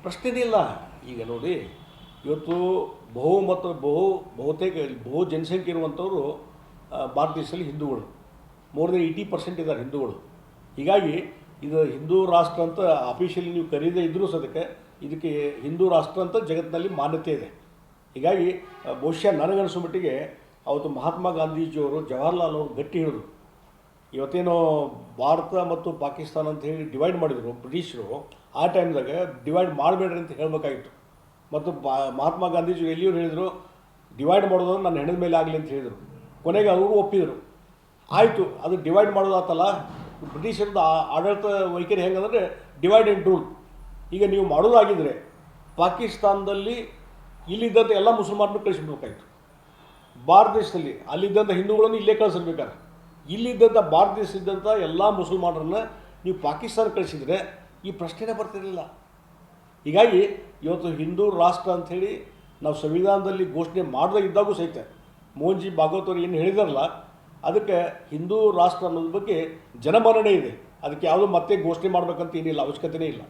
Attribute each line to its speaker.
Speaker 1: ಪ್ರಶ್ನೆನೇ ಇಲ್ಲ. ಈಗ ನೋಡಿ, ಇವತ್ತು ಬಹುತೇಕ ಬಹು ಜನಸಂಖ್ಯೆ ಇರುವಂಥವರು ಭಾರತ ದೇಶದಲ್ಲಿ ಹಿಂದೂಗಳು. ಮೋರ್ ದೆನ್ 80% ಇದ್ದಾರೆ ಹಿಂದೂಗಳು. ಹೀಗಾಗಿ ಇದು ಹಿಂದೂ ರಾಷ್ಟ್ರ ಅಂತ ಅಫಿಷಿಯಲಿ ನೀವು ಕರೀದೇ ಇದ್ದರೂ ಸದಕ್ಕೆ ಇದಕ್ಕೆ ಹಿಂದೂ ರಾಷ್ಟ್ರ ಅಂತ ಜಗತ್ತಿನಲ್ಲಿ ಮಾನ್ಯತೆ ಇದೆ. ಹೀಗಾಗಿ ಬಹುಶಃ ನನಗನ್ನಿಸೋ ಮಟ್ಟಿಗೆ ಅವತ್ತು ಮಹಾತ್ಮ ಗಾಂಧೀಜಿಯವರು ಜವಾಹರ್ಲಾಲ್ ಅವರು ಗಟ್ಟಿ ಹೇಳಿದ್ರು. ಇವತ್ತೇನೋ ಭಾರತ ಮತ್ತು ಪಾಕಿಸ್ತಾನ ಅಂತ ಹೇಳಿ ಡಿವೈಡ್ ಮಾಡಿದರು ಬ್ರಿಟಿಷರು. ಆ ಟೈಮ್ದಾಗ ಡಿವೈಡ್ ಮಾಡಬೇಡ್ರಿ ಅಂತ ಹೇಳಬೇಕಾಗಿತ್ತು. ಮತ್ತು ಮಹಾತ್ಮ ಗಾಂಧೀಜಿ ಎಲ್ಲಿಯೂ ಹೇಳಿದರು ಡಿವೈಡ್ ಮಾಡೋದು ನನ್ನ ಹೆಣದ ಮೇಲೆ ಆಗಲಿ ಅಂತ ಹೇಳಿದರು. ಕೊನೆಗೆ ಅವರು ಒಪ್ಪಿದರು. ಆಯಿತು, ಅದು ಡಿವೈಡ್ ಮಾಡೋದಾತಲ್ಲ, ಬ್ರಿಟಿಷರದ ಆಡಳಿತ ವೈಖರಿ ಹೆಂಗಂದರೆ ಡಿವೈಡ್ ಆ್ಯಂಡ್ ರೂಲ್. ಈಗ ನೀವು ಮಾಡೋದಾಗಿದ್ದರೆ ಪಾಕಿಸ್ತಾನದಲ್ಲಿ ಇಲ್ಲಿದ್ದಂಥ ಎಲ್ಲ ಮುಸಲ್ಮಾನರು ಕಳಿಸ್ಬಿಡ್ಬೇಕಾಯ್ತು. ಭಾರತ ದೇಶದಲ್ಲಿ ಅಲ್ಲಿದ್ದಂಥ ಹಿಂದೂಗಳನ್ನು ಇಲ್ಲೇ ಕಳಿಸಿರ್ಬೇಕಾದ್ರೆ, ಇಲ್ಲಿದ್ದಂಥ ಭಾರತ ದೇಶದಿದ್ದಂಥ ಎಲ್ಲ ಮುಸಲ್ಮಾನರನ್ನ ನೀವು ಪಾಕಿಸ್ತಾನ ಕಳಿಸಿದರೆ ಈ ಪ್ರಶ್ನೆನೇ ಬರ್ತಿರಲಿಲ್ಲ. ಹೀಗಾಗಿ ಇವತ್ತು ಹಿಂದೂ ರಾಷ್ಟ್ರ ಅಂಥೇಳಿ ನಾವು ಸಂವಿಧಾನದಲ್ಲಿ ಘೋಷಣೆ ಮಾಡದೇ ಇದ್ದಾಗೂ ಸಹಿತ ಮೋಹನ್ ಜಿ ಭಾಗವತ್ ಅವರು ಏನು ಹೇಳಿದಾರಲ್ಲ, ಅದಕ್ಕೆ ಹಿಂದೂ ರಾಷ್ಟ್ರ ಅನ್ನೋದ್ರ ಬಗ್ಗೆ ಜನಮನ್ನಣೆ ಇದೆ. ಅದಕ್ಕೆ ಯಾವುದೋ ಮತ್ತೆ ಘೋಷಣೆ ಮಾಡಬೇಕಂತ ಏನಿಲ್ಲ, ಅವಶ್ಯಕತೆಯೇ ಇಲ್ಲ.